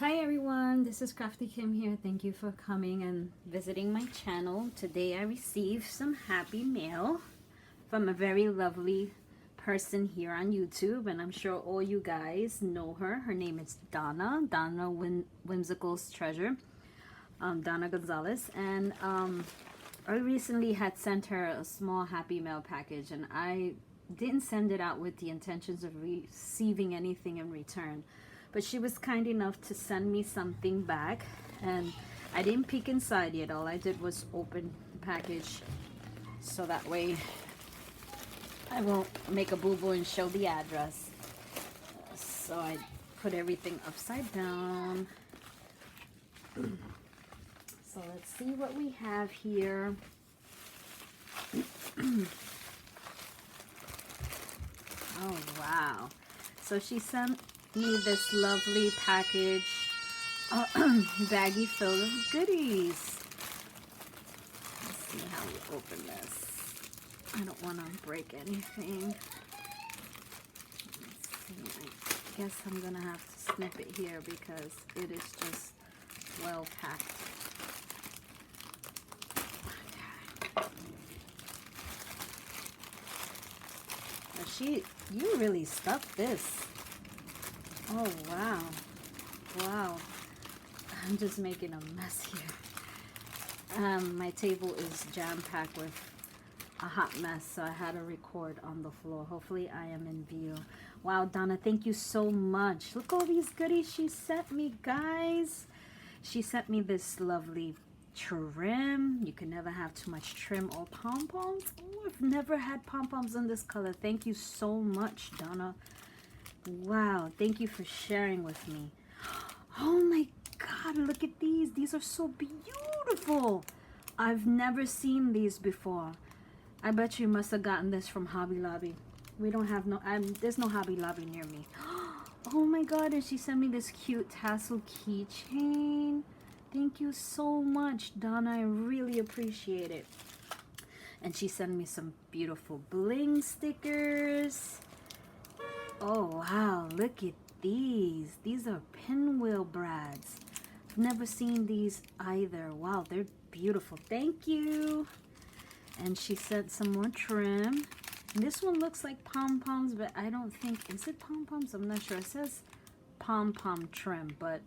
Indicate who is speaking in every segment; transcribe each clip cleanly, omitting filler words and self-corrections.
Speaker 1: Hi everyone, this is Crafty Kim here. Thank you for coming and visiting my channel. Today I received some happy mail from a very lovely person here on YouTube, and I'm sure all you guys know her. Her name is Donna, Whimsical's Treasure, Donna Gonzalez, and I recently had sent her a small happy mail package, and I didn't send it out with the intentions of receiving anything in return. But she was kind enough to send me something back, and I didn't peek inside yet. All I did was open the package so that way I won't make a boo-boo and show the address. So I put everything upside down. So let's see what we have here. Oh wow. So she sent me this lovely package, baggie filled with goodies. Let's see how we open this. I don't want to break anything. Let's see. I guess I'm gonna have to snip it here because it is just well packed. Okay. You really stuffed this. Oh wow, wow. I'm just making a mess here. My table is jam-packed with a hot mess, so I had to record on the floor. Hopefully I am in view. Wow, Donna, thank you so much. Look all these goodies she sent me, guys. She sent me this lovely trim. You can never have too much trim or pom-poms. Oh, I've never had pom-poms in this color. Thank you so much, Donna. Wow, thank you for sharing with me. Oh my God, look at these. These are so beautiful. I've never seen these before. I bet you must have gotten this from Hobby Lobby. We don't have there's no Hobby Lobby near me. Oh my God, and she sent me this cute tassel keychain. Thank you so much, Donna. I really appreciate it. And she sent me some beautiful bling stickers. Oh wow, look at these. These are pinwheel brads. I've never seen these either. Wow, they're beautiful. Thank you. And she sent some more trim. And this one looks like pom-poms, but I don't think, is it pom-poms? I'm not sure. It says pom-pom trim, but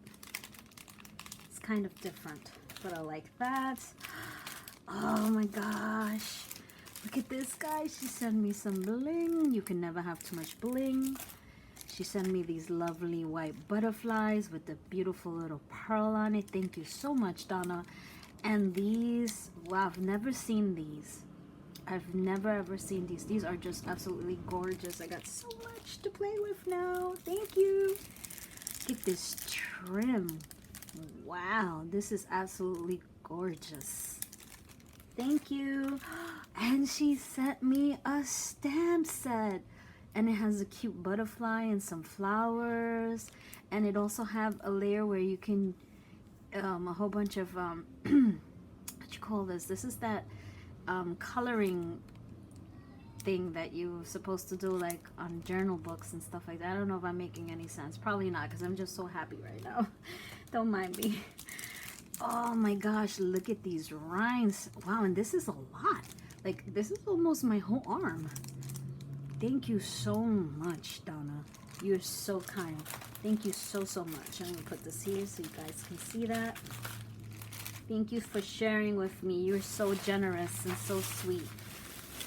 Speaker 1: it's kind of different. But I like that. Oh my gosh. Look at this, guys. She sent me some bling. You can never have too much bling. She sent me these lovely white butterflies with the beautiful little pearl on it. Thank you so much, Donna. And these, wow, I've never seen these. I've never ever seen these. These are just absolutely gorgeous. I got so much to play with now. Thank you. Get this trim. Wow, this is absolutely gorgeous. Thank you. And she sent me a stamp set, and it has a cute butterfly and some flowers, and it also have a layer where you can a whole bunch of what you call this is that coloring thing that you're supposed to do like on journal books and stuff like that. I don't know if I'm making any sense. Probably not, because I'm just so happy right now. Don't mind me. Oh my gosh, look at these rhymes. Wow, and this is a lot. Like, this is almost my whole arm. Thank you so much, Donna. You're so kind. Thank you so much. I'm gonna put this here so you guys can see that. Thank you for sharing with me. You're so generous and so sweet.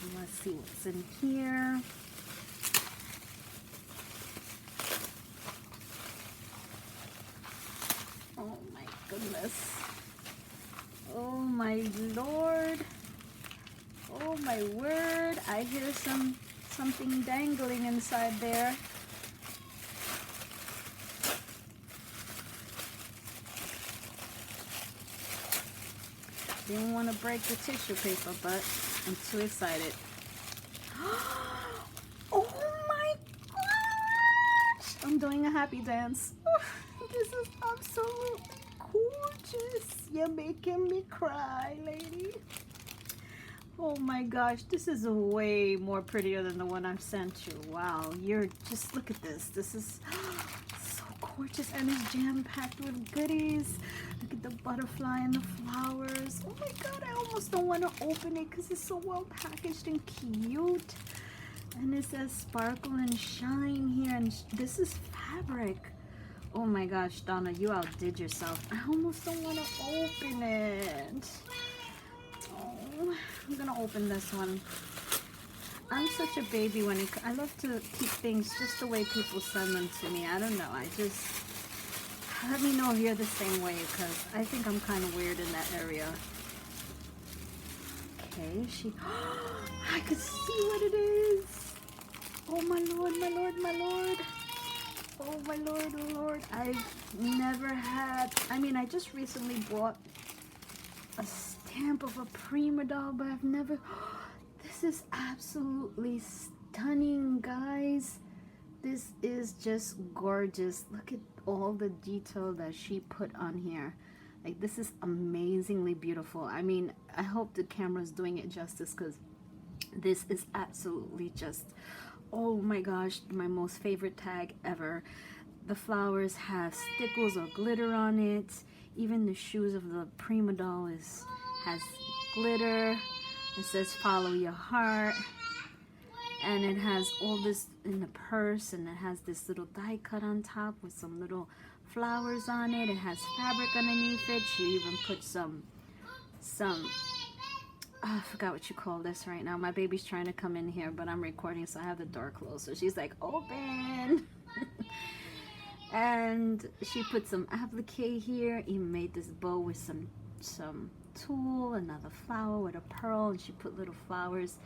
Speaker 1: And let's see what's in here. Oh my goodness. Oh my Lord. Oh my word. I hear something dangling inside there. Didn't want to break the tissue paper, but I'm too excited. Oh my gosh! I'm doing a happy dance. This is absolutely gorgeous. You're making me cry, lady. Oh my gosh, this is way more prettier than the one I've sent you. Wow, you're just, look at this. This is so gorgeous, and it's jam-packed with goodies. Look at the butterfly and the flowers. Oh my god, I almost don't want to open it because it's so well packaged and cute. And it says sparkle and shine here, and this is fabric. Oh my gosh, Donna, you outdid yourself. I almost don't want to open it. Oh, I'm gonna open this one. I'm such a baby when I love to keep things just the way people send them to me. I don't know. I just, let me know if you're the same way, because I think I'm kind of weird in that area. Okay, I could see what it is. Oh my lord, my lord, my lord. Oh my lord, oh lord. I've never had, I mean, I just recently bought a stamp of a prima doll, but I've never, this is absolutely stunning, guys. This is just gorgeous. Look at all the detail that she put on here. Like, this is amazingly beautiful. I mean, I hope the camera's doing it justice, because this is absolutely just, oh my gosh, my most favorite tag ever. The flowers have stickles or glitter on it. Even the shoes of the prima doll has glitter. It says follow your heart. And it has all this in the purse, and it has this little die cut on top with some little flowers on it. It has fabric underneath it. She even put some I forgot what you call this right now. My baby's trying to come in here, but I'm recording, so I have the door closed. So she's like, open. And she put some applique here. Even made this bow with some tulle, another flower with a pearl, and she put little flowers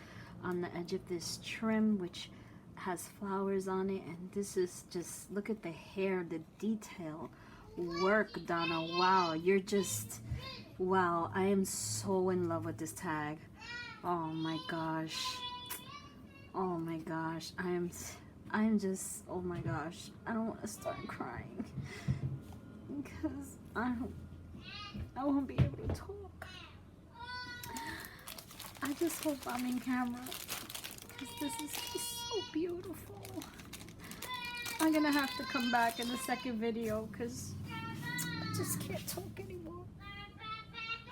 Speaker 1: on the edge of this trim, which has flowers on it. And this is just, look at the hair, the detail work, Donna. Wow, you're just, wow, I am so in love with this tag. Oh my gosh. Oh my gosh. I'm just, oh my gosh. I don't want to start crying because I won't be able to talk. I just hope I'm in camera, because this is just so beautiful. I'm gonna have to come back in the second video because I just can't talk anymore.